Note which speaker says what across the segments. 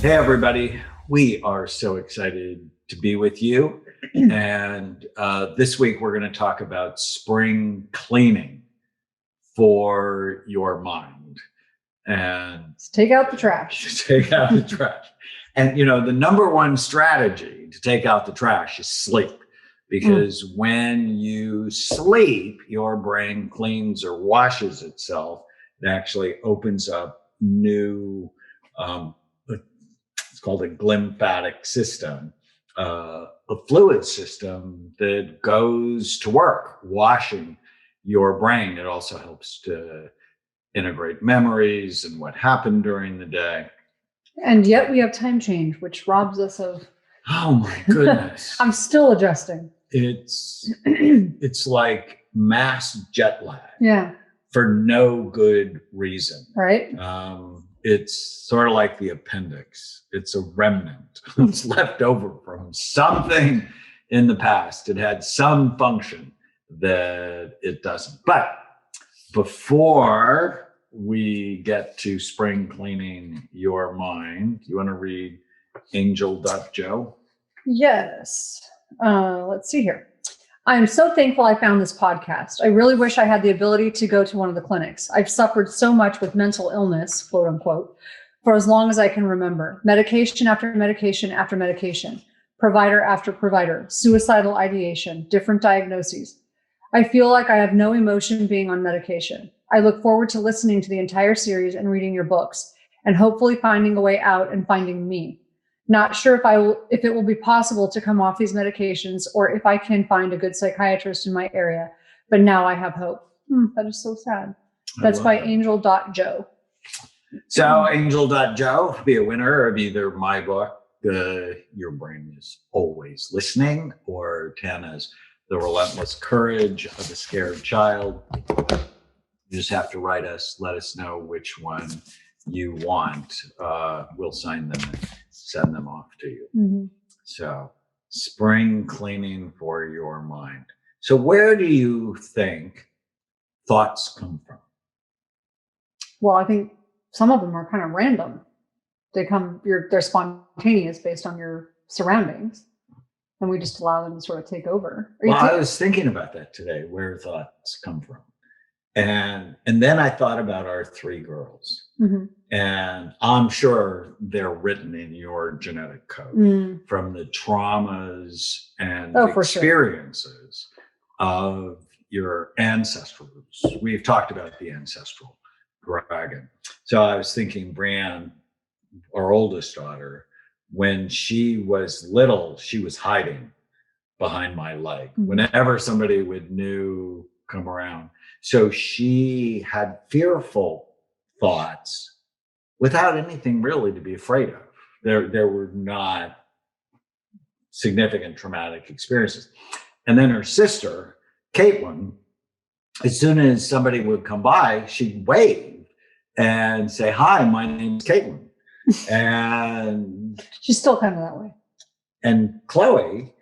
Speaker 1: Hey, everybody. We are so excited to be with you. And this week, we're going to talk about spring cleaning for your mind. And
Speaker 2: let's take out the trash.
Speaker 1: Take out the trash. And, you know, the number one strategy to take out the trash is sleep. Because when you sleep, your brain cleans or washes itself. It actually opens up new, it's called a glymphatic system, a fluid system that goes to work, washing your brain. It also helps to integrate memories and what happened during the day.
Speaker 2: And yet we have time change, which robs us of...
Speaker 1: Oh my goodness.
Speaker 2: I'm still adjusting.
Speaker 1: It's like mass jet lag.
Speaker 2: Yeah.
Speaker 1: For no good reason.
Speaker 2: Right.
Speaker 1: It's sort of like the appendix. It's a remnant. It's left over from something in the past. It had some function that it doesn't. But before we get to spring cleaning your mind, you want to read Angel.Joe?
Speaker 2: Yes. Let's see here. I am so thankful I found this podcast. I really wish I had the ability to go to one of the clinics. I've suffered so much with mental illness, quote unquote, for as long as I can remember. Medication after medication after medication, provider after provider, suicidal ideation, different diagnoses. I feel like I have no emotion being on medication. I look forward to listening to the entire series and reading your books and hopefully finding a way out and finding me. Not sure if it will be possible to come off these medications or if I can find a good psychiatrist in my area, but now I have hope. That is so sad. That's by Angel.Joe.
Speaker 1: So Angel.Joe, be a winner of either my book, Your Brain is Always Listening, or Tana's The Relentless Courage of a Scared Child. You just have to write us, let us know which one you want. We'll sign them and send them off to you. Mm-hmm. So spring cleaning for your mind. So where do you think thoughts come from?
Speaker 2: Well, I think some of them are kind of random. They're spontaneous based on your surroundings, and we just allow them to sort of take over.
Speaker 1: I was thinking about that today, where thoughts come from. And then I thought about our three girls. Mm-hmm. And I'm sure they're written in your genetic code from the traumas and experiences of your ancestral roots. We've talked about the ancestral dragon. So I was thinking, Brianne, our oldest daughter, when she was little, she was hiding behind my leg. Mm-hmm. Whenever somebody would new come around. So she had fearful thoughts without anything really to be afraid of. There were not significant traumatic experiences. And then her sister, Caitlin, as soon as somebody would come by, she'd wave and say, "Hi, my name's Caitlin." And
Speaker 2: she's still kind of that way.
Speaker 1: And Chloe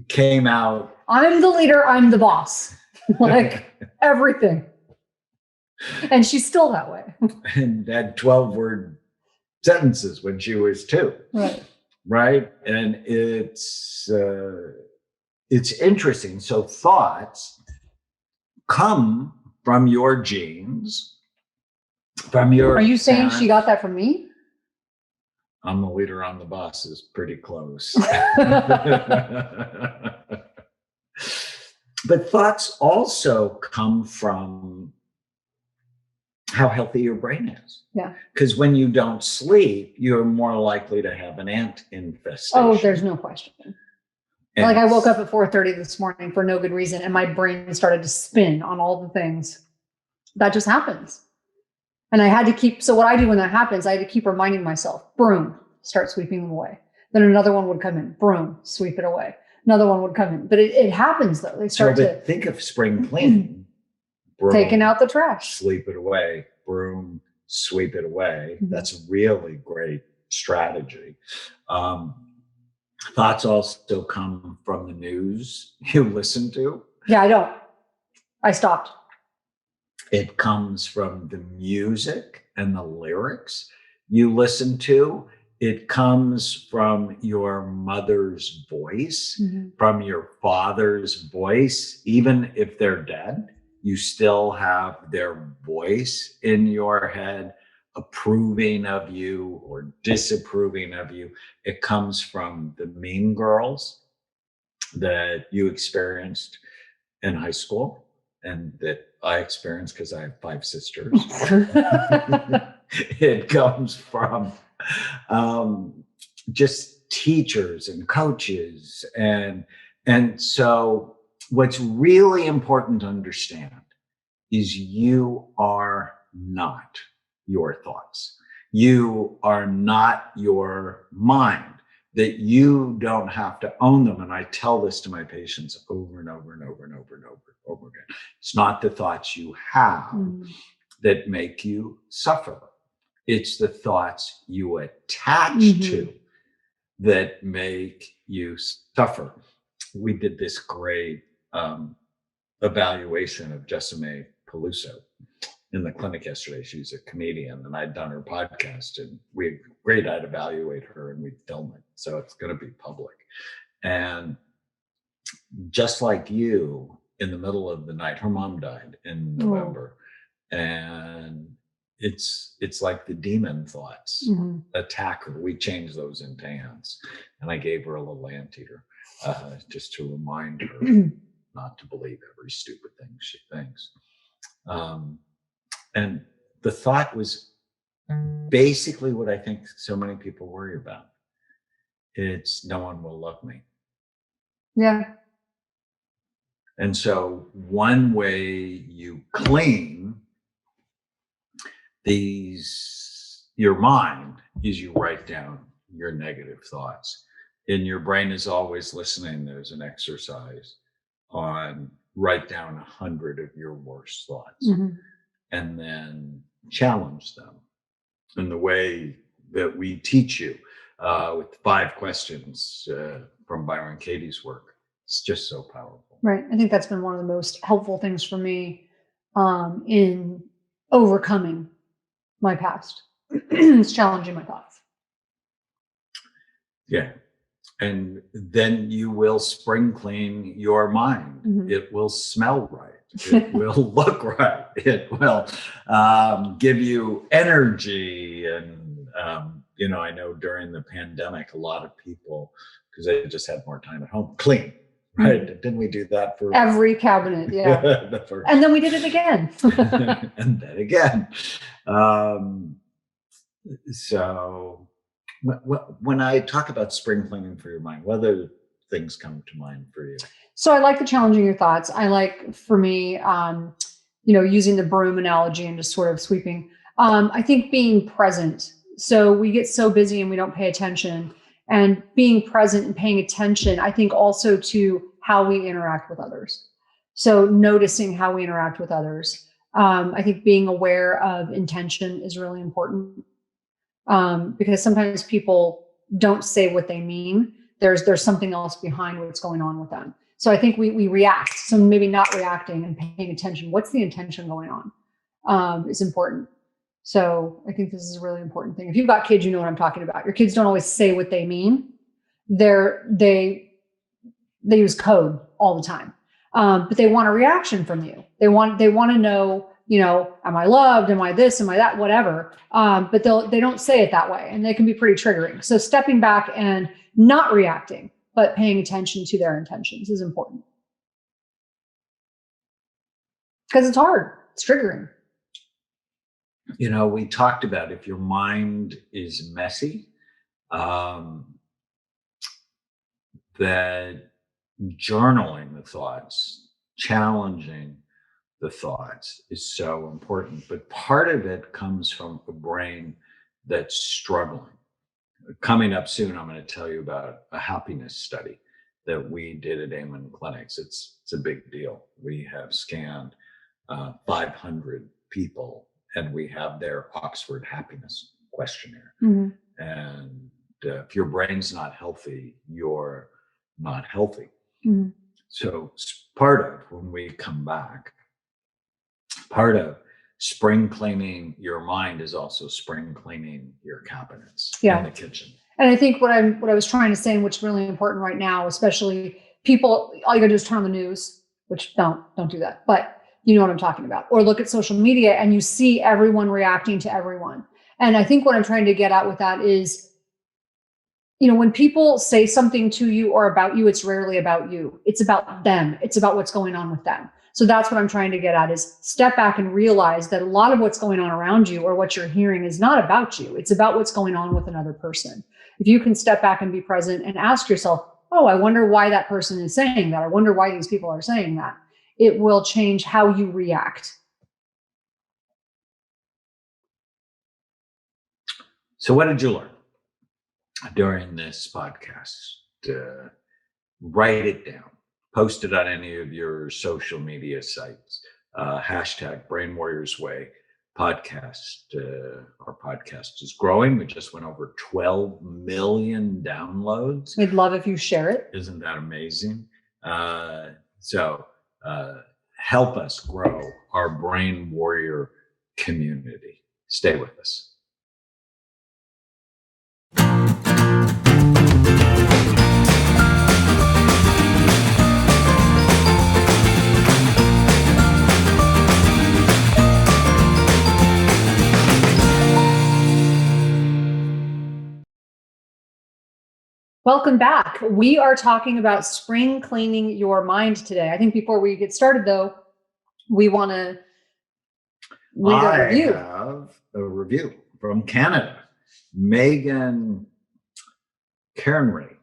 Speaker 1: came out.
Speaker 2: I'm the leader, I'm the boss. Like everything. And she's still that way.
Speaker 1: And had 12-word sentences when she was 2.
Speaker 2: Right.
Speaker 1: Right. And it's interesting. So thoughts come from your genes, from your...
Speaker 2: Are you saying parents. She got that from me?
Speaker 1: I'm the leader, I'm the boss is pretty close. But thoughts also come from how healthy your brain is.
Speaker 2: Yeah.
Speaker 1: Because when you don't sleep, you're more likely to have an ant infestation.
Speaker 2: Oh, there's no question. And like I woke up at 4:30 this morning for no good reason, and my brain started to spin on all the things. That just happens. And I had to keep, so what I do when that happens, I had to keep reminding myself, broom, start sweeping them away. Then another one would come in, broom, sweep it away. Another one would come in. But it happens though. They start to
Speaker 1: think of spring cleaning. Broom,
Speaker 2: taking out the trash.
Speaker 1: Sweep it away. Broom, sweep it away. Mm-hmm. That's a really great strategy. Thoughts also come from the news you listen to.
Speaker 2: Yeah, I don't. I stopped.
Speaker 1: It comes from the music and the lyrics you listen to. It comes from your mother's voice, from your father's voice. Even if they're dead, you still have their voice in your head, approving of you or disapproving of you. It comes from the mean girls that you experienced in high school and that I experienced because I have 5 sisters. It comes from just teachers and coaches. And so what's really important to understand is you are not your thoughts. You are not your mind, that you don't have to own them. And I tell this to my patients over and over and over and over and over and over again. It's not the thoughts you have that make you suffer. It's the thoughts you attach to that make you suffer. We did this great evaluation of Jessime Peluso in the clinic yesterday. She's a comedian, and I'd done her podcast, and we agreed I'd evaluate her and we'd film it. So it's going to be public. And just like you, in the middle of the night, her mom died in November. And it's like the demon thoughts attack her. We changed those into ants, and I gave her a little anteater just to remind her not to believe every stupid thing she thinks. And the thought was basically what I think so many people worry about. It's no one will love me.
Speaker 2: Yeah.
Speaker 1: And so one way you clean your mind is you write down your negative thoughts. And your brain is always listening. There's an exercise on write down 100 of your worst thoughts and then challenge them in the way that we teach you with 5 questions from Byron Katie's work. It's just so powerful.
Speaker 2: Right. I think that's been one of the most helpful things for me in overcoming my past. It's challenging my thoughts.
Speaker 1: Yeah. And then you will spring clean your mind. It will smell right. It will look right. It will give you energy. And, I know during the pandemic, a lot of people, because they just had more time at home, clean. Right? Didn't we do that for
Speaker 2: every cabinet? Yeah. And then we did it again.
Speaker 1: And then again. So when I talk about spring cleaning for your mind, what other things come to mind for you?
Speaker 2: So I like the challenging your thoughts. I like, for me, using the broom analogy and just sort of sweeping. I think being present. So we get so busy and we don't pay attention. And being present and paying attention, I think also to how we interact with others. So noticing how we interact with others. I think being aware of intention is really important because sometimes people don't say what they mean. There's something else behind what's going on with them. So I think we react. So maybe not reacting and paying attention. What's the intention going on is important. So I think this is a really important thing. If you've got kids, you know what I'm talking about. Your kids don't always say what they mean. They use code all the time, but they want a reaction from you. They want to know, am I loved? Am I this? Am I that? Whatever. But they don't say it that way, and they can be pretty triggering. So stepping back and not reacting, but paying attention to their intentions is important because it's hard. It's triggering.
Speaker 1: We talked about if your mind is messy, that journaling the thoughts, challenging the thoughts is so important. But part of it comes from a brain that's struggling. Coming up soon, I'm going to tell you about a happiness study that we did at Amen Clinics. It's a big deal. We have scanned 500 people, and we have their Oxford happiness questionnaire. And if your brain's not healthy, you're not healthy. So part of when we come back, part of spring cleaning your mind is also spring cleaning your cabinets
Speaker 2: Yeah.
Speaker 1: in the kitchen.
Speaker 2: And I think what I was trying to say, and what's really important right now, especially people, all you gotta do is turn on the news, which don't do that, but you know what I'm talking about, or look at social media and you see everyone reacting to everyone. And I think what I'm trying to get at with that is, you know, when people say something to you or about you, it's rarely about you. It's about them. It's about what's going on with them. So that's what I'm trying to get at, is step back and realize that a lot of what's going on around you or what you're hearing is not about you. It's about what's going on with another person. If you can step back and be present and ask yourself, oh, I wonder why that person is saying that. I wonder why these people are saying that. It will change how you react.
Speaker 1: So what did you learn during this podcast? Write it down. Post it on any of your social media sites. Hashtag Brain Warriors Way podcast. Our podcast is growing. We just went over 12 million downloads.
Speaker 2: We'd love if you share it.
Speaker 1: Isn't that amazing? So help us grow our Brain Warrior community. Stay with us.
Speaker 2: Welcome back. We are talking about spring cleaning your mind today. I think before we get started, though, we want to read a review.
Speaker 1: I have a review from Canada. Megan Cairnray.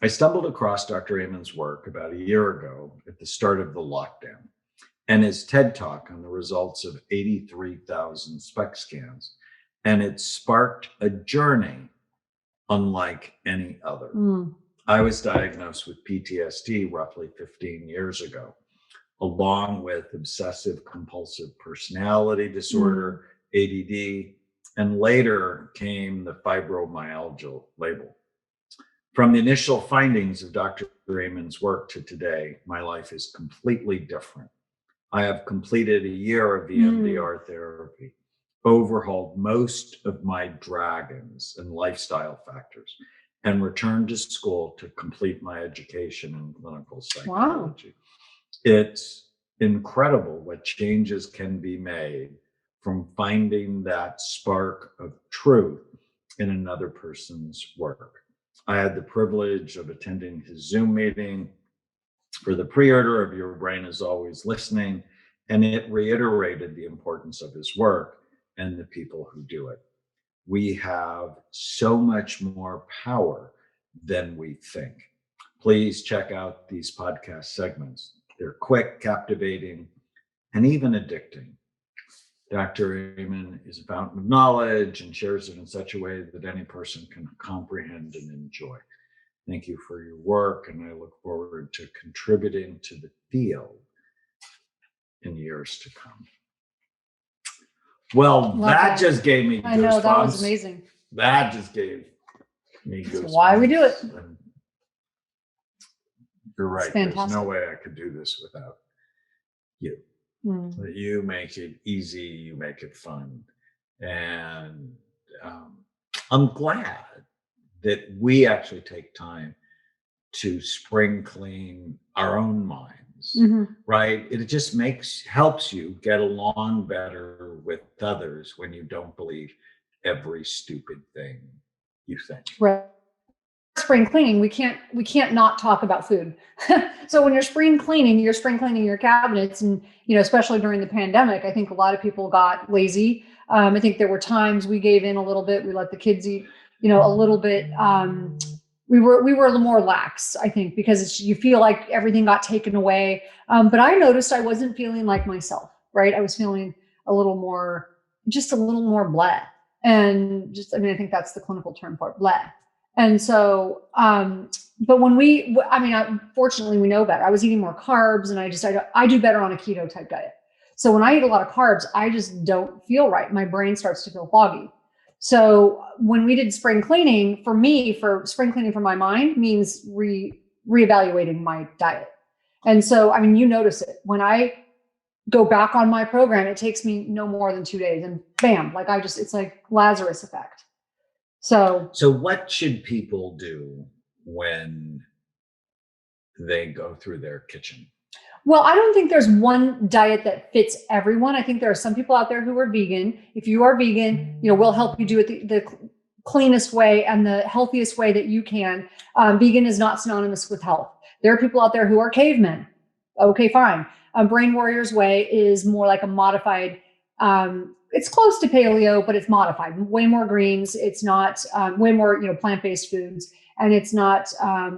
Speaker 1: I stumbled across Dr. Amen's work about a year ago at the start of the lockdown and his TED Talk on the results of 83,000 SPECT scans, and it sparked a journey unlike any other. I was diagnosed with PTSD roughly 15 years ago, along with obsessive compulsive personality disorder, ADD, and later came the fibromyalgia label. From the initial findings of Dr. Amen's work to today, my life is completely different. I have completed a year of EMDR therapy, overhauled most of my dragons and lifestyle factors, and returned to school to complete my education in clinical psychology. Wow. It's incredible what changes can be made from finding that spark of truth in another person's work. I had the privilege of attending his Zoom meeting for the pre-order of Your Brain is Always Listening, and it reiterated the importance of his work and the people who do it. We have so much more power than we think. Please check out these podcast segments. They're quick, captivating, and even addicting. Dr. Amen is a fountain of knowledge and shares it in such a way that any person can comprehend and enjoy. Thank you for your work, and I look forward to contributing to the field in years to come. Well, that just gave me goosebumps.
Speaker 2: I know, that was amazing.
Speaker 1: That just gave me goosebumps.
Speaker 2: That's why we do it.
Speaker 1: And you're right. There's no way I could do this without you. You make it easy, you make it fun. And I'm glad that we actually take time to spring clean our own minds, right? It just helps you get along better with others when you don't believe every stupid thing you think.
Speaker 2: Right. Spring cleaning, we can't not talk about food. So when you're spring cleaning your cabinets, and especially during the pandemic, I think a lot of people got lazy. I think there were times we gave in a little bit. We let the kids eat, a little bit. We were a little more lax, I think, because you feel like everything got taken away. But I noticed I wasn't feeling like myself, right? I was feeling a little more bleh. And I think that's the clinical term for it, bleh. And so, but fortunately we know better. I was eating more carbs, and I do better on a keto type diet. So when I eat a lot of carbs, I just don't feel right. My brain starts to feel foggy. So when we did spring cleaning, for spring cleaning for my mind means reevaluating my diet. And so, you notice it when I go back on my program, it takes me no more than 2 days, and bam, like it's like Lazarus effect. So
Speaker 1: what should people do when they go through their kitchen?
Speaker 2: Well, I don't think there's one diet that fits everyone. I think there are some people out there who are vegan. If you are vegan, we'll help you do it the cleanest way and the healthiest way that you can. Vegan is not synonymous with health. There are people out there who are cavemen. Okay, fine. Brain Warrior's Way is more like a modified, it's close to paleo, but it's modified. Way more greens. It's not way more, plant-based foods. And it's not,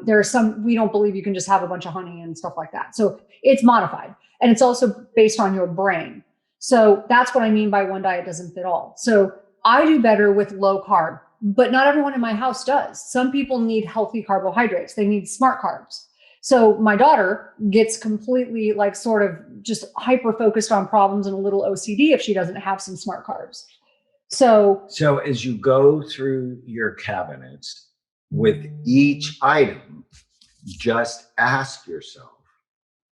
Speaker 2: there are some, we don't believe you can just have a bunch of honey and stuff like that. So it's modified. And it's also based on your brain. So that's what I mean by one diet doesn't fit all. So I do better with low carb, but not everyone in my house does. Some people need healthy carbohydrates. They need smart carbs. So my daughter gets completely like sort of just hyper focused on problems and a little OCD if she doesn't have some smart carbs. So
Speaker 1: as you go through your cabinets, with each item, just ask yourself,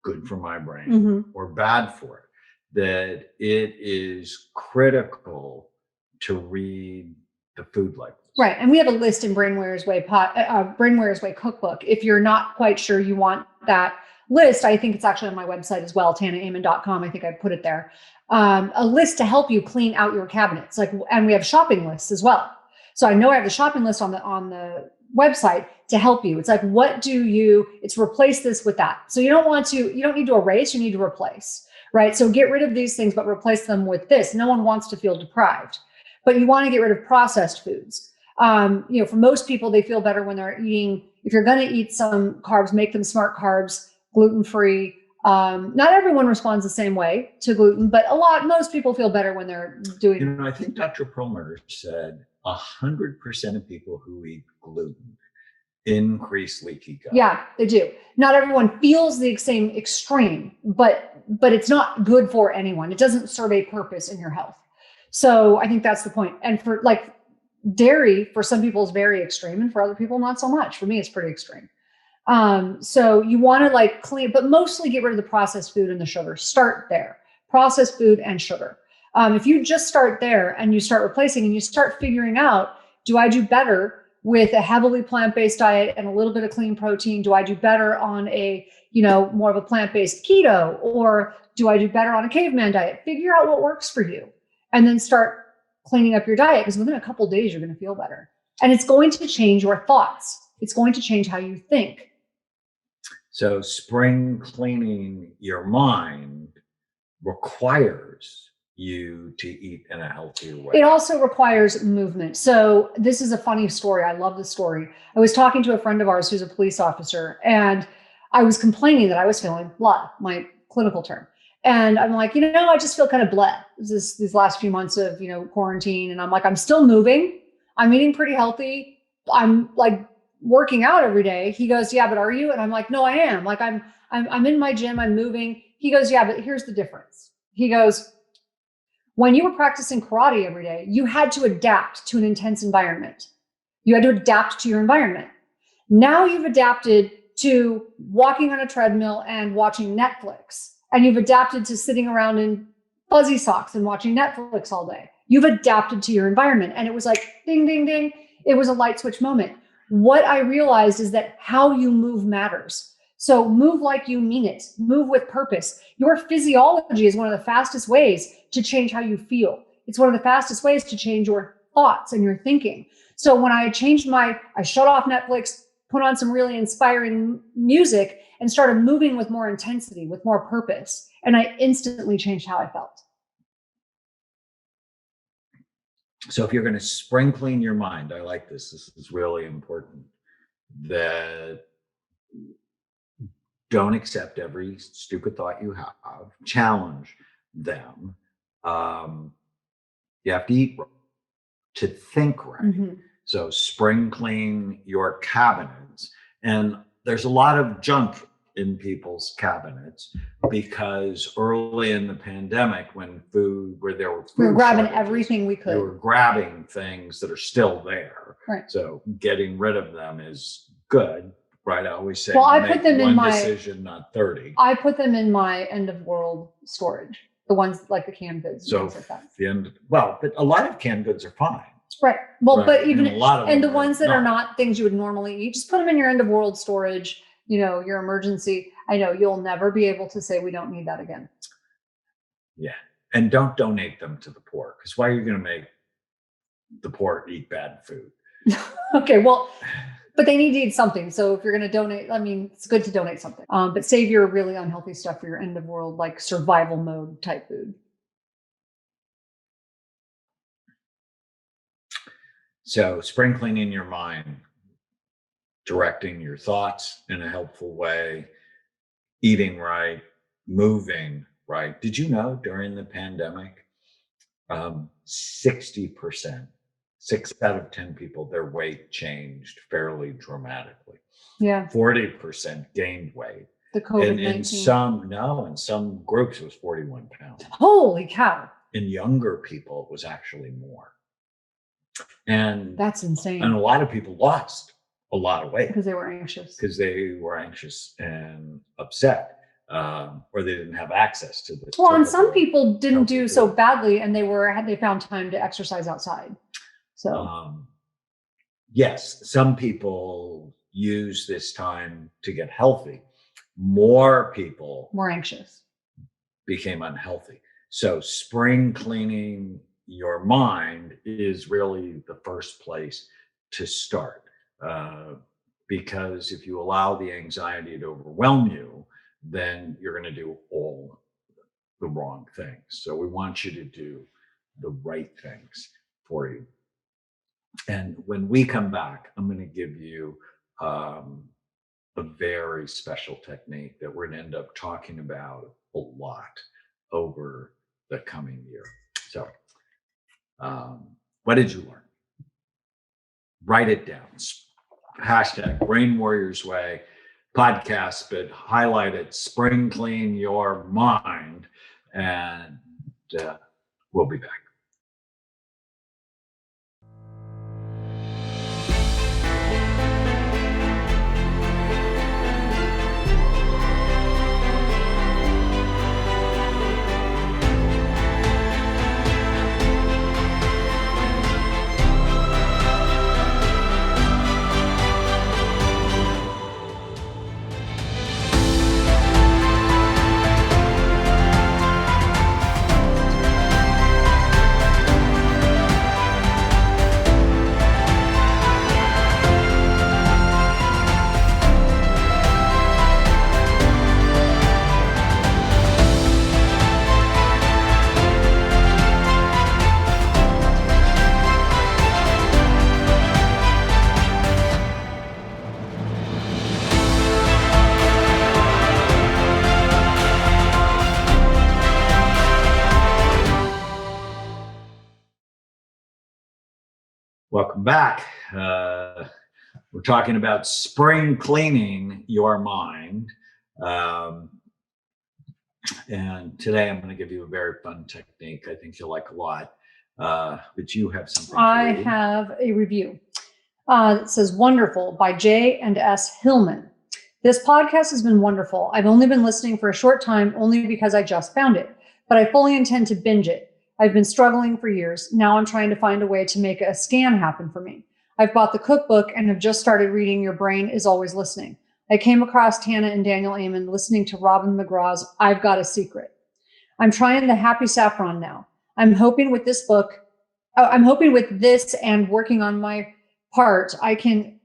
Speaker 1: good for my brain or bad for it, that it is critical to read the food labels.
Speaker 2: Right. And we have a list in Brain Warrior's Way cookbook. If you're not quite sure you want that list, I think it's actually on my website as well, tanaamen.com. I think I put it there. A list to help you clean out your cabinets. And we have shopping lists as well. So I know I have the shopping list on the website to help you. It's like, it's replace this with that. So you don't need to erase, you need to replace, right? So get rid of these things, but replace them with this. No one wants to feel deprived, but you want to get rid of processed foods. For most people, they feel better when they're eating, if you're going to eat some carbs, make them smart carbs, gluten-free. Not everyone responds the same way to gluten, but most people feel better when they're doing.
Speaker 1: I think Dr. Perlmutter said 100% of people who eat gluten increase leaky gut.
Speaker 2: Yeah, they do. Not everyone feels the same extreme, but it's not good for anyone. It doesn't serve a purpose in your health. So I think that's the point. And for dairy, for some people is very extreme, and for other people, not so much. For me, it's pretty extreme. So you want to clean, but mostly get rid of the processed food and the sugar. Start there. Processed food and sugar. If you just start there and you start replacing and you start figuring out, do I do better with a heavily plant-based diet and a little bit of clean protein? Do I do better on a, more of a plant-based keto, or do I do better on a caveman diet? Figure out what works for you and then start cleaning up your diet, because within a couple of days, you're going to feel better. And it's going to change your thoughts. It's going to change how you think.
Speaker 1: So spring cleaning your mind requires you to eat in a healthier way.
Speaker 2: It also requires movement. So this is a funny story. I love this story. I was talking to a friend of ours who's a police officer, and I was complaining that I was feeling blah, my clinical term. And I'm like, I just feel kind of blah these last few months of, quarantine. And I'm like, I'm still moving. I'm eating pretty healthy. I'm working out every day. He goes, yeah, but are you? And I'm like, no, I am. I'm in my gym. I'm moving. He goes, yeah, but here's the difference. He goes, when you were practicing karate every day, you had to adapt to an intense environment. You had to adapt to your environment. Now you've adapted to walking on a treadmill and watching Netflix. And you've adapted to sitting around in fuzzy socks and watching Netflix all day. You've adapted to your environment. And it was like, ding, ding, ding. It was a light switch moment. What I realized is that how you move matters. So move like you mean it. Move with purpose. Your physiology is one of the fastest ways to change how you feel. It's one of the fastest ways to change your thoughts and your thinking. So when I I shut off Netflix, put on some really inspiring music, and started moving with more intensity, with more purpose. And I instantly changed how I felt.
Speaker 1: So if you're going to spring clean your mind, I like this. This is really important. That don't accept every stupid thought you have. Challenge them. You have to eat right, to think right. Mm-hmm. So spring clean your cabinets. And there's a lot of junk in people's cabinets because early in the pandemic, when we were
Speaker 2: grabbing everything we could.
Speaker 1: We were grabbing things that are still there.
Speaker 2: Right.
Speaker 1: So getting rid of them is good, right? I always say,
Speaker 2: I put them in my
Speaker 1: decision, not 30.
Speaker 2: I put them in my end of world storage. The ones like the canned goods,
Speaker 1: So
Speaker 2: things like that.
Speaker 1: but a lot of canned goods are fine.
Speaker 2: Right. Well,
Speaker 1: Right.
Speaker 2: but even
Speaker 1: And a lot of
Speaker 2: and the
Speaker 1: them
Speaker 2: ones that are
Speaker 1: not.
Speaker 2: not things you would normally eat, just put them in your end of world storage. Your emergency. I know you'll never be able to say we don't need that again.
Speaker 1: Yeah. And don't donate them to the poor, because why are you going to make the poor eat bad food?
Speaker 2: Okay, well, but they need to eat something. So if you're going to donate, I mean, it's good to donate something. But save your really unhealthy stuff for your end of world, like survival mode type food.
Speaker 1: So spring cleaning your mind, directing your thoughts in a helpful way, eating right, moving right. Did you know during the pandemic, 60%, 6 out of 10 people, their weight changed fairly dramatically.
Speaker 2: Yeah.
Speaker 1: 40% gained weight.
Speaker 2: The COVID-19.
Speaker 1: And in some groups it was 41 pounds.
Speaker 2: Holy cow.
Speaker 1: In younger people, it was actually more. And
Speaker 2: that's insane.
Speaker 1: And a lot of people lost a lot of weight
Speaker 2: because they were anxious.
Speaker 1: Because they were anxious and upset, or they didn't have access to this.
Speaker 2: Well, and some people didn't do so badly, and they found time to exercise outside. So
Speaker 1: yes, some people use this time to get healthy. More people,
Speaker 2: more anxious,
Speaker 1: became unhealthy. So spring cleaning your mind is really the first place to start, because if you allow the anxiety to overwhelm you, then you're going to do all the wrong things. So we want you to do the right things for you. And when we come back, I'm going to give you a very special technique that we're going to end up talking about a lot over the coming year. So what did you learn? Write it down. Hashtag Brain Warriors Way podcast, but highlight it. Spring clean your mind. And we'll be back. Welcome back. We're talking about spring cleaning your mind. And today I'm going to give you a very fun technique I think you'll like a lot. But you have something to read.
Speaker 2: Have a review. It says, "Wonderful" by J and S Hillman. "This podcast has been wonderful. I've only been listening for a short time, only because I just found it, but I fully intend to binge it. I've been struggling for years. Now I'm trying to find a way to make a scan happen for me. I've bought the cookbook and have just started reading Your Brain is Always Listening. I came across Tana and Daniel Amen listening to Robin McGraw's I've Got a Secret. I'm trying the Happy Saffron now. I'm hoping with this and working on my part, I can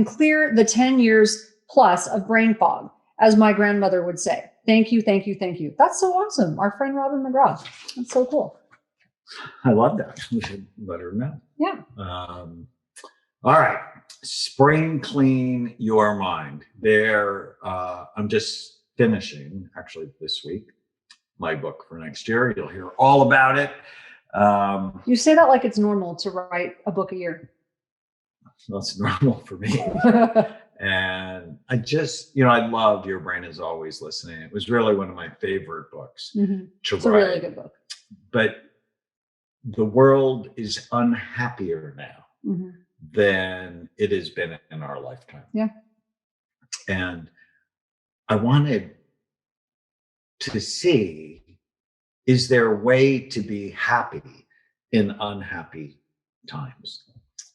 Speaker 2: clear the 10 years plus of brain fog, as my grandmother would say. Thank you, thank you, thank you." That's so awesome. Our friend Robin McGraw. That's so cool.
Speaker 1: I love that. We should let her know.
Speaker 2: Yeah.
Speaker 1: All right. Spring clean your mind. I'm just finishing, actually, this week, my book for next year. You'll hear all about it.
Speaker 2: You say that like it's normal to write a book a year.
Speaker 1: That's normal for me. And I just, I loved Your Brain is Always Listening. It was really one of my favorite books to
Speaker 2: It's
Speaker 1: write.
Speaker 2: a really good book.
Speaker 1: But the world is unhappier now than it has been in our lifetime.
Speaker 2: Yeah.
Speaker 1: And I wanted to see is there a way to be happy in unhappy times?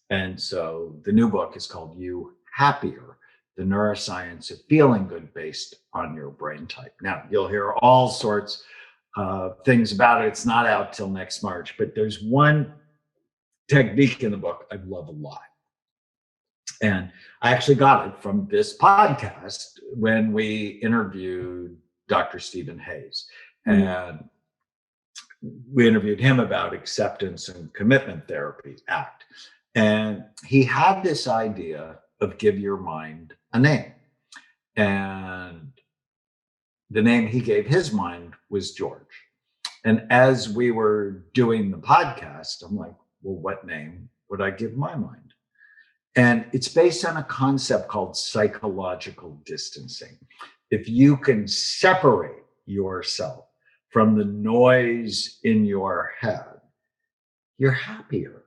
Speaker 1: And so the new book is called You Happier, the neuroscience of feeling good based on your brain type. Now, you'll hear all sorts of things about it. It's not out till next March, but there's one technique in the book I love a lot. And I actually got it from this podcast when we interviewed Dr. Stephen Hayes. And we interviewed him about acceptance and commitment therapy act. And he had this idea of give your mind a name. And the name he gave his mind was George. And as we were doing the podcast, I'm like, well, what name would I give my mind? And it's based on a concept called psychological distancing. If you can separate yourself from the noise in your head, you're happier.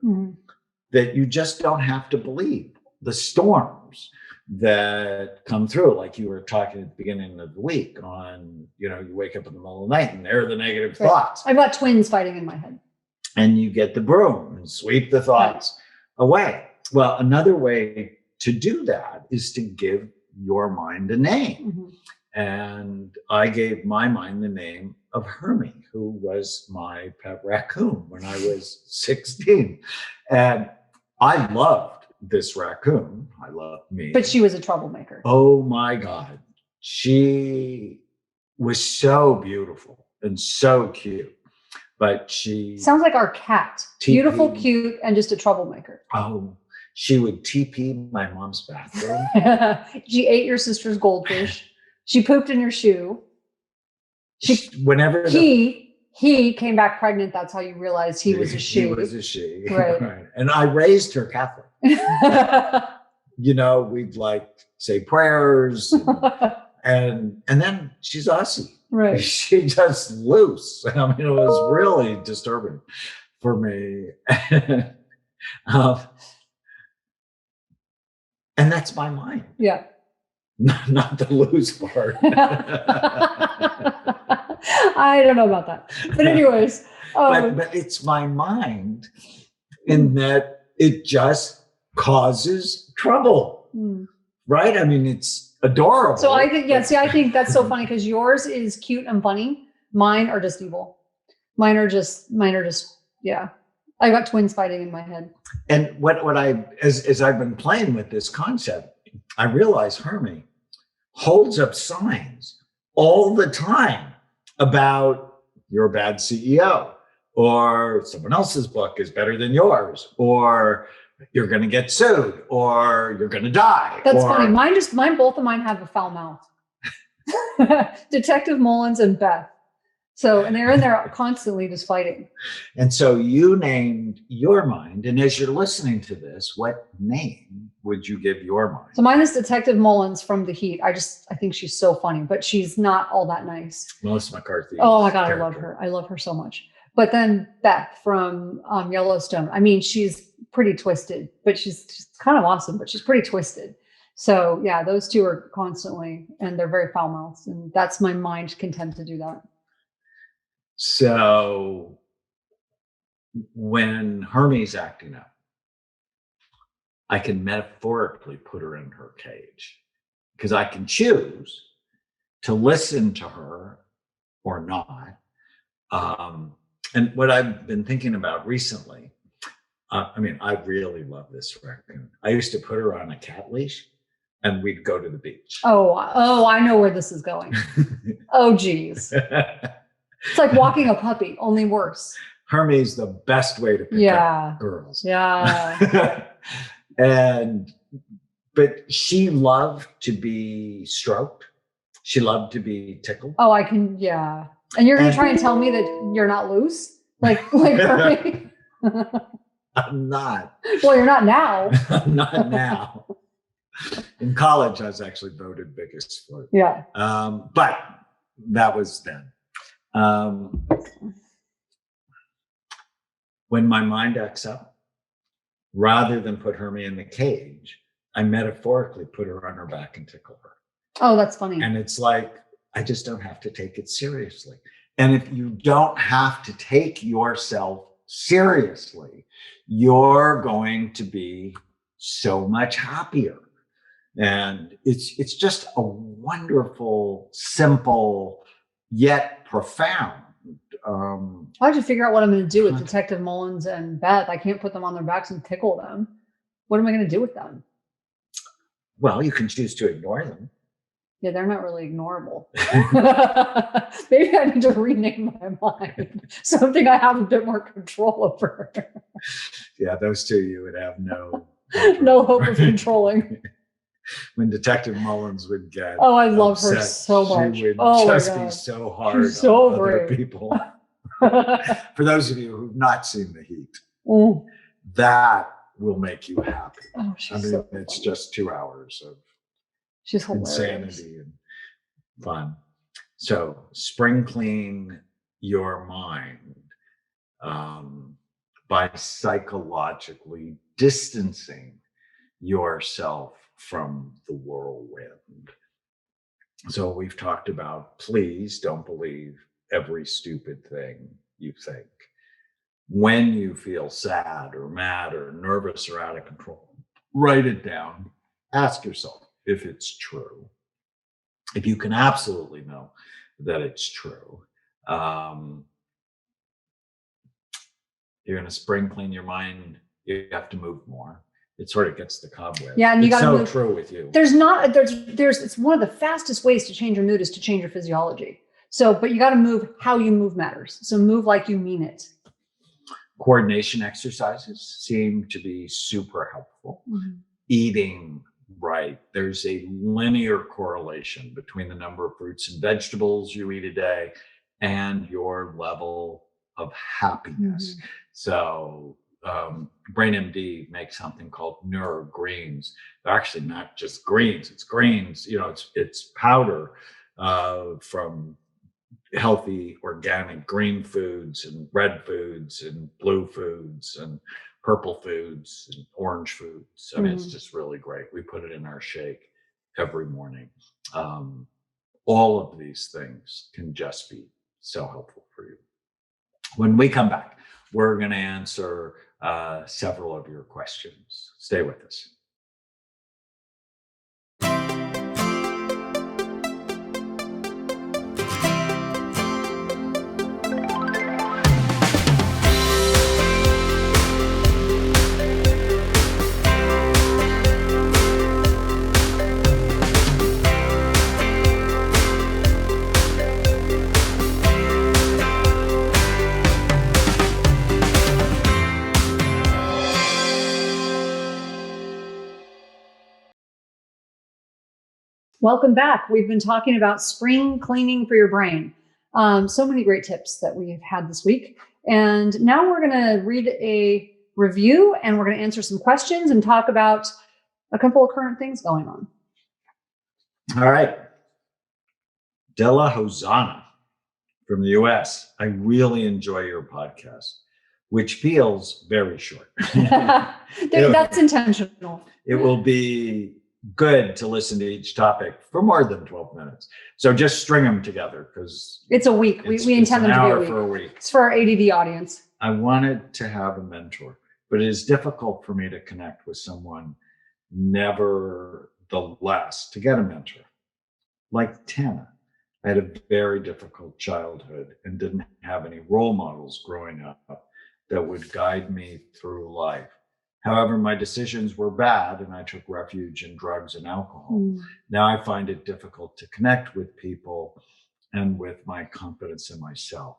Speaker 1: That you just don't have to believe the storms that come through, like you were talking at the beginning of the week on, you wake up in the middle of the night and there are the negative thoughts.
Speaker 2: I've got twins fighting in my head.
Speaker 1: And you get the broom and sweep the thoughts away. Well, another way to do that is to give your mind a name. And I gave my mind the name of Hermie, who was my pet raccoon when I was 16. And I loved this raccoon. I loved me.
Speaker 2: But she was a troublemaker.
Speaker 1: Oh my God. She was so beautiful and so cute. But she
Speaker 2: sounds like our cat. Beautiful, cute, and just a troublemaker.
Speaker 1: Oh, she would TP my mom's bathroom.
Speaker 2: She ate your sister's goldfish. She pooped in your shoe. He came back pregnant. That's how you realized he was a she.
Speaker 1: He was a she.
Speaker 2: Right.
Speaker 1: And I raised her Catholic. We'd say prayers and then she's Aussie.
Speaker 2: Right.
Speaker 1: She just loose. I mean, it was really disturbing for me. And that's my mind.
Speaker 2: Yeah.
Speaker 1: Not the loose part.
Speaker 2: I don't know about that. But anyways.
Speaker 1: But it's my mind in that it just causes trouble. Right? I mean, it's adorable.
Speaker 2: So I think, I think that's so funny because yours is cute and funny. Mine are just evil. Mine are just, yeah. I got twins fighting in my head.
Speaker 1: And as I've been playing with this concept, I realize Hermie holds up signs all the time about you're a bad CEO, or someone else's book is better than yours, or you're going to get sued, or you're going to die.
Speaker 2: That's funny. Both of mine have a foul mouth. Detective Mullins and Beth. So, and they're in there constantly just fighting.
Speaker 1: And so you named your mind. And as you're listening to this, what name would you give your mind?
Speaker 2: So mine is Detective Mullins from The Heat. I think she's so funny, but she's not all that nice.
Speaker 1: Melissa McCarthy.
Speaker 2: Oh my God, I love her. I love her so much. But then Beth from Yellowstone. I mean, she's pretty twisted, but she's kind of awesome, but she's pretty twisted. So yeah, those two are constantly, and they're very foul mouthed. And that's my mind content to do that.
Speaker 1: So when Hermie's acting up, I can metaphorically put her in her cage because I can choose to listen to her or not. And what I've been thinking about recently, I really love this raccoon. I used to put her on a cat leash and we'd go to the beach.
Speaker 2: Oh, I know where this is going. Oh, geez. It's like walking a puppy, only worse.
Speaker 1: Hermie's the best way to pick up girls.
Speaker 2: Yeah.
Speaker 1: But she loved to be stroked. She loved to be tickled.
Speaker 2: Oh, I can, yeah. And you're going to try and tell me that you're not loose? Like Hermie?
Speaker 1: I'm not.
Speaker 2: Well, you're not now.
Speaker 1: I'm not now. In college, I was actually voted biggest sport.
Speaker 2: Yeah.
Speaker 1: But that was then. When my mind acts up, rather than put Hermie in the cage, I metaphorically put her on her back and tickle her.
Speaker 2: Oh, that's funny.
Speaker 1: And it's like, I just don't have to take it seriously. And if you don't have to take yourself seriously, you're going to be so much happier. And it's just a wonderful, simple, yet profound.
Speaker 2: I have to figure out what I'm going to do with Detective Mullins and Beth. I can't put them on their backs and tickle them. What am I going to do with them?
Speaker 1: Well, you can choose to ignore them.
Speaker 2: Yeah, they're not really ignorable. Maybe I need to rename my mind. Something I have a bit more control over.
Speaker 1: Yeah, those two you would have no
Speaker 2: hope of controlling.
Speaker 1: When Detective Mullins would get
Speaker 2: I love her so much.
Speaker 1: She would just be so hard
Speaker 2: She's so
Speaker 1: on
Speaker 2: brave.
Speaker 1: other people. For those of you who've not seen The Heat, that will make you happy. It's just 2 hours of insanity and fun. So spring clean your mind by psychologically distancing yourself from the whirlwind. So we've talked about, please don't believe every stupid thing you think. When you feel sad or mad or nervous or out of control, write it down. Ask yourself if it's true. If you can absolutely know that it's true, you're going to spring clean your mind. You have to move more. It sort of gets the cobweb.
Speaker 2: Yeah, and you got to
Speaker 1: move. True with you.
Speaker 2: It's one of the fastest ways to change your mood is to change your physiology. So, but you got to move. How you move matters. So move like you mean it.
Speaker 1: Coordination exercises seem to be super helpful. Mm-hmm. Eating right. There's a linear correlation between the number of fruits and vegetables you eat a day and your level of happiness. Mm-hmm. So BrainMD makes something called neurogreens. They're actually not just greens. It's greens. It's powder from healthy organic green foods and red foods and blue foods and purple foods and orange foods. I mean, it's just really great. We put it in our shake every morning. All of these things can just be so helpful for you. When we come back, we're going to answer several of your questions. Stay with us.
Speaker 2: Welcome back. We've been talking about spring cleaning for your brain. So many great tips that we've had this week. And now we're going to read a review and we're going to answer some questions and talk about a couple of current things going on.
Speaker 1: All right. Della Hosanna from the US. I really enjoy your podcast, which feels very short.
Speaker 2: That's intentional.
Speaker 1: It will be good to listen to each topic for more than 12 minutes. So just string them together because
Speaker 2: it's a week. We intend them to be a week.
Speaker 1: For a week.
Speaker 2: It's for our ADD audience.
Speaker 1: I wanted to have a mentor, but it is difficult for me to connect with someone nevertheless to get a mentor. Like Tana, I had a very difficult childhood and didn't have any role models growing up that would guide me through life. However, my decisions were bad and I took refuge in drugs and alcohol. Now I find it difficult to connect with people and with my confidence in myself.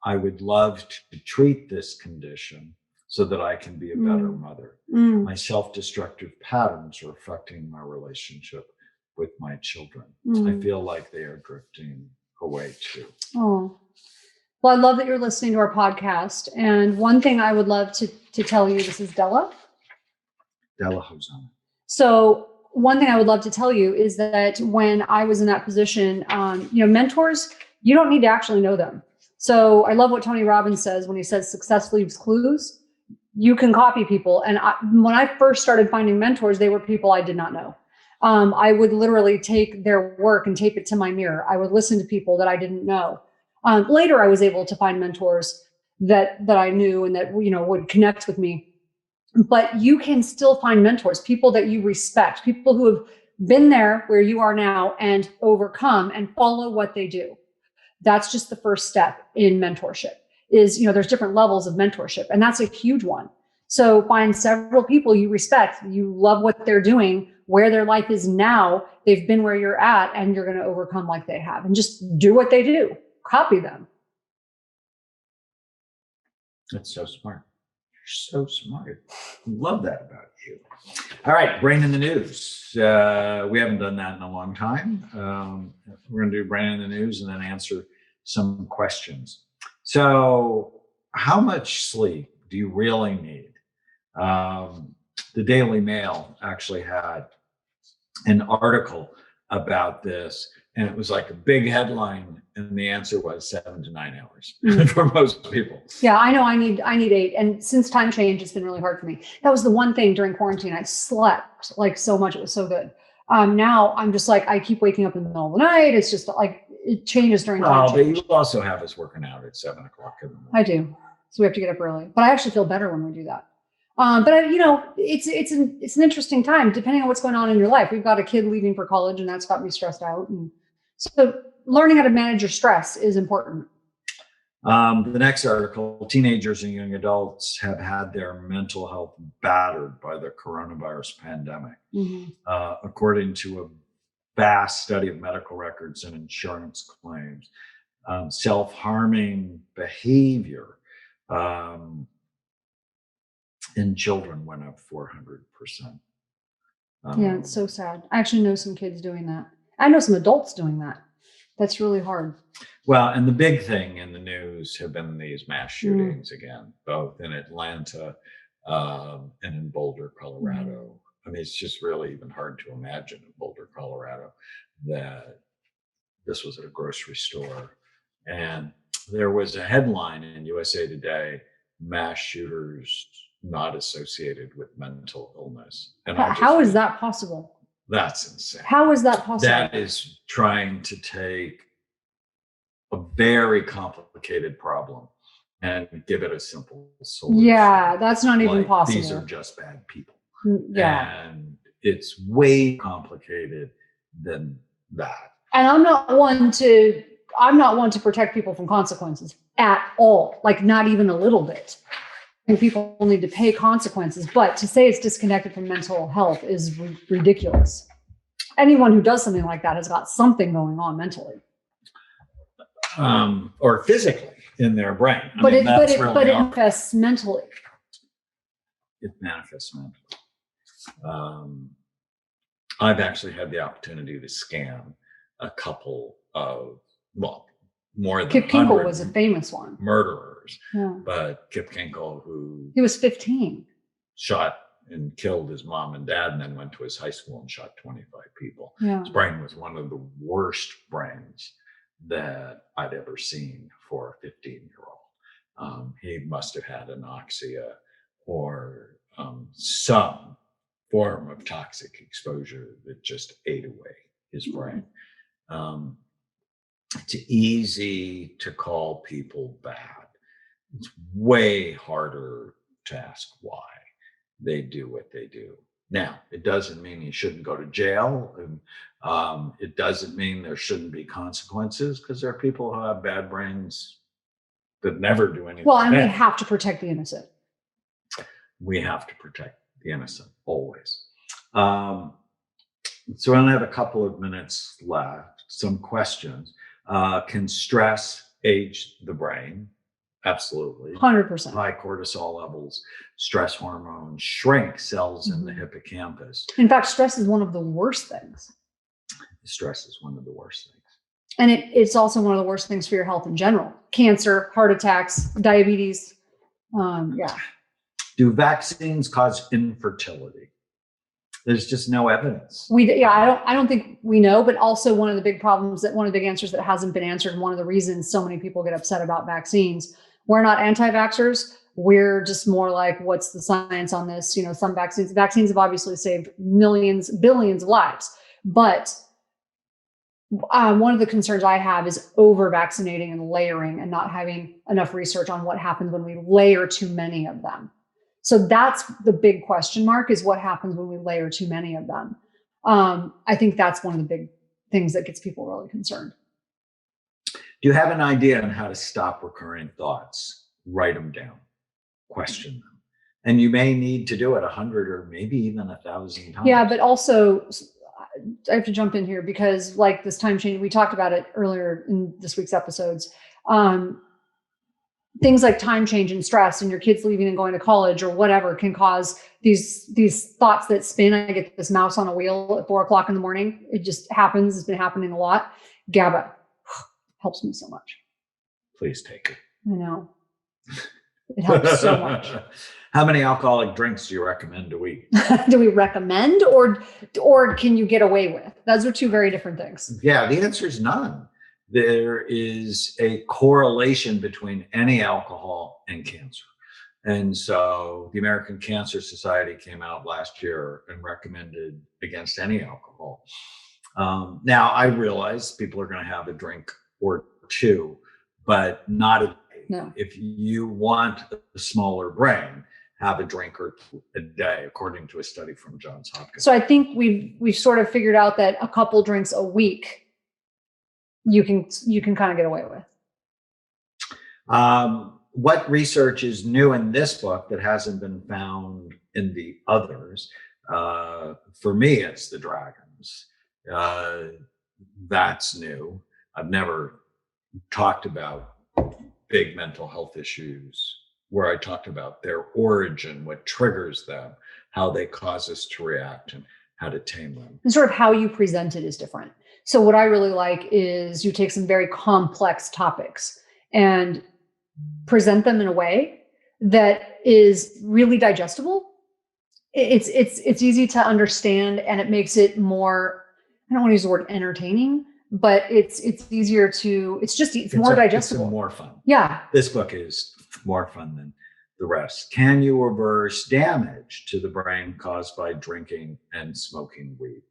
Speaker 1: I would love to treat this condition so that I can be a better mother. My self-destructive patterns are affecting my relationship with my children. I feel like they are drifting away too.
Speaker 2: Oh. Well, I love that you're listening to our podcast. And one thing I would love to tell you, this is Della.
Speaker 1: Della Hosanna.
Speaker 2: So one thing I would love to tell you is that when I was in that position, mentors, you don't need to actually know them. So I love what Tony Robbins says when he says success leaves clues. You can copy people. And when I first started finding mentors, they were people I did not know. I would literally take their work and tape it to my mirror. I would listen to people that I didn't know. Later, I was able to find mentors that I knew and that, would connect with me. But you can still find mentors, people that you respect, people who have been there where you are now and overcome and follow what they do. That's just the first step in mentorship. There's different levels of mentorship, and that's a huge one. So find several people you respect, you love what they're doing, where their life is now, they've been where you're at, and you're going to overcome like they have, and just do what they do, copy them.
Speaker 1: That's so smart. You're so smart. Love that about you. All right, brain in the news. We haven't done that in a long time. We're going to do brain in the news and then answer some questions. So, how much sleep do you really need? The Daily Mail actually had an article about this, and it was like a big headline, and the answer was 7 to 9 hours for most people.
Speaker 2: Yeah, I know I need 8. And since time change, it's been really hard for me. That was the one thing during quarantine. I slept like so much. It was so good. Now I'm just like, I keep waking up in the middle of the night. It's just like, it changes during time change.
Speaker 1: But you also have us working out at 7 o'clock in the morning.
Speaker 2: I do. So we have to get up early, but I actually feel better when we do that. But it's an interesting time depending on what's going on in your life. We've got a kid leaving for college, and that's got me stressed out. And so learning how to manage your stress is important.
Speaker 1: The next article, teenagers and young adults have had their mental health battered by the coronavirus pandemic. According to a vast study of medical records and insurance claims, self-harming behavior in children went up 400%.
Speaker 2: Yeah, it's so sad. I actually know some kids doing that. I know some adults doing that. That's really hard.
Speaker 1: Well, and the big thing in the news have been these mass shootings again, both in Atlanta and in Boulder, Colorado. I mean, it's just really even hard to imagine in Boulder, Colorado, that this was at a grocery store. And there was a headline in USA Today, mass shooters not associated with mental illness. And
Speaker 2: how is that possible?
Speaker 1: That's insane.
Speaker 2: How is that possible?
Speaker 1: That is trying to take a very complicated problem and give it a simple solution.
Speaker 2: Yeah, that's not even possible.
Speaker 1: These are just bad people.
Speaker 2: Yeah.
Speaker 1: And it's way complicated than that.
Speaker 2: And I'm not one to protect people from consequences at all, like not even a little bit. And people need to pay consequences, but to say it's disconnected from mental health is ridiculous. Anyone who does something like that has got something going on mentally.
Speaker 1: Or physically in their brain.
Speaker 2: But it manifests mentally.
Speaker 1: It manifests mentally. I've actually had the opportunity to scan a couple of, more than
Speaker 2: Kip Kinkle was a famous one.
Speaker 1: Murderers.
Speaker 2: Yeah.
Speaker 1: But Kip Kinkle,
Speaker 2: he was 15.
Speaker 1: Shot and killed his mom and dad, and then went to his high school and shot 25 people.
Speaker 2: Yeah.
Speaker 1: His brain was one of the worst brains that I'd ever seen for a 15-year-old. He must have had anoxia or some form of toxic exposure that just ate away his brain. It's easy to call people bad. It's way harder to ask why they do what they do. Now, it doesn't mean you shouldn't go to jail. And it doesn't mean there shouldn't be consequences, because there are people who have bad brains that never do anything.
Speaker 2: Well, and we have to protect the innocent.
Speaker 1: We have to protect the innocent, always. So I only have a couple of minutes left. Some questions. Can stress age the brain? Absolutely.
Speaker 2: 100%.
Speaker 1: High cortisol levels, stress hormones shrink cells in the hippocampus.
Speaker 2: In fact, stress is one of the worst things.
Speaker 1: Stress is one of the worst things.
Speaker 2: And it's also one of the worst things for your health in general. Cancer, heart attacks, diabetes. Yeah.
Speaker 1: Do vaccines cause infertility? There's just no evidence.
Speaker 2: I don't think we know, but also one of the big answers that hasn't been answered, and one of the reasons so many people get upset about vaccines, we're not anti-vaxxers. We're just more like, what's the science on this? Some vaccines have obviously saved millions, billions of lives, but One of the concerns I have is over vaccinating and layering and not having enough research on what happens when we layer too many of them. So that's the big question mark, is what happens when we layer too many of them. I think that's one of the big things that gets people really concerned.
Speaker 1: Do you have an idea on how to stop recurring thoughts? Write them down, question them. And you may need to do it 100 or maybe even 1,000 times.
Speaker 2: Yeah, but also I have to jump in here because like this time change, we talked about it earlier in this week's episodes. Things like time change and stress and your kids leaving and going to college or whatever can cause these thoughts that spin. I get this mouse on a wheel at 4 o'clock in the morning. It just happens. It's been happening a lot. GABA helps me so much.
Speaker 1: Please take it.
Speaker 2: I know. It helps so much.
Speaker 1: How many alcoholic drinks do you recommend a week?
Speaker 2: Do we recommend or can you get away with? Those are two very different things.
Speaker 1: Yeah, the answer is none. There is a correlation between any alcohol and cancer. And so the American Cancer Society came out last year and recommended against any alcohol. Now, I realize people are going to have a drink or two, but not a day.
Speaker 2: No.
Speaker 1: If you want a smaller brain, have a drink or two a day, according to a study from Johns Hopkins.
Speaker 2: So I think we've sort of figured out that a couple drinks a week you can kind of get away with.
Speaker 1: What research is new in this book that hasn't been found in the others? For me, it's the dragons. That's new. I've never talked about big mental health issues where I talked about their origin, what triggers them, how they cause us to react, and how to tame them.
Speaker 2: And sort of how you present it is different. So what I really like is you take some very complex topics and present them in a way that is really digestible. It's easy to understand, and it makes it more, I don't want to use the word entertaining, but it's easier to, it's more digestible.
Speaker 1: It's more fun.
Speaker 2: Yeah.
Speaker 1: This book is more fun than the rest. Can you reverse damage to the brain caused by drinking and smoking weed?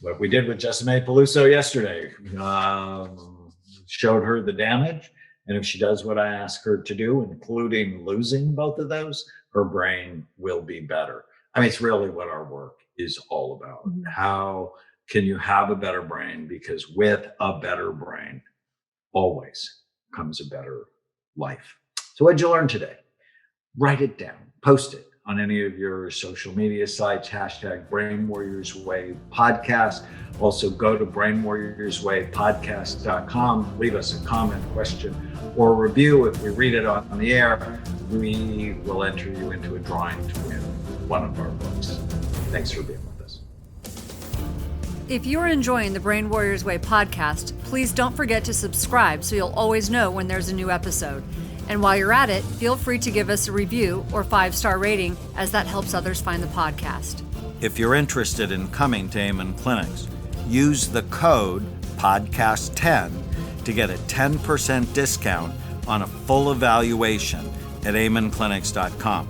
Speaker 1: What we did with Jessime Peluso yesterday, showed her the damage. And if she does what I ask her to do, including losing both of those, her brain will be better. I mean, it's really what our work is all about. Mm-hmm. How can you have a better brain? Because with a better brain, always comes a better life. So what'd you learn today? Write it down, post it on any of your social media sites, hashtag Brain Warriors Way Podcast. Also go to brainwarriorswaypodcast.com, leave us a comment, question, or review. If we read it on the air, we will enter you into a drawing to win one of our books. Thanks for being with us.
Speaker 3: If you're enjoying the Brain Warriors Way podcast, please don't forget to subscribe so you'll always know when there's a new episode. And while you're at it, feel free to give us a review or 5-star rating, as that helps others find the podcast.
Speaker 4: If you're interested in coming to Amen Clinics, use the code PODCAST10 to get a 10% discount on a full evaluation at amenclinics.com.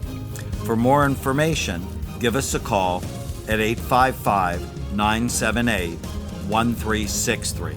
Speaker 4: For more information, give us a call at 855-978-1363.